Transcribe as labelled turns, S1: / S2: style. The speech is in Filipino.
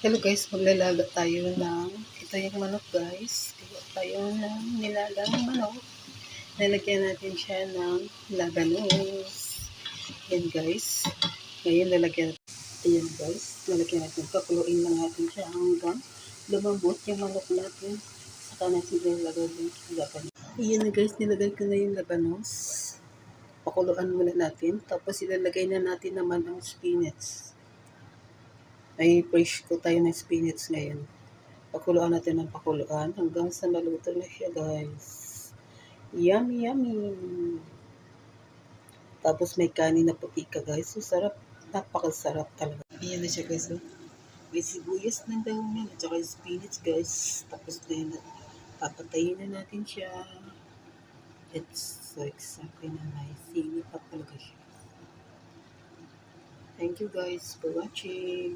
S1: Hello guys, maglalaga tayo ng, ito yung manok guys. Gawa tayo ng nilagang manok. Lalagyan natin siya ng labanos. Yan guys. Ngayon lalagyan natin. Ayan guys, lalagyan natin. Pakuluin lang natin siya hanggang lumambot yung manok natin. Saka natin nilagay yung labanos. Ayan na guys, nilagay ko na yung labanos. Pakuluan muna natin. Tapos ilalagay na natin naman ang spinach. May fresh ko tayo ng spinach ngayon. Pakuluan natin ng pakuluan hanggang sa maluto na siya guys. Yummy, yummy. Tapos may kanin na puti ka guys. So sarap. Napakasarap talaga. Ayan na siya guys. Oh. May sibuyas na daw yan. At saka spinach guys. Tapos na yun. Papatayin na natin siya. It's so exactly na may sili pa talaga siya. Thank you guys for watching.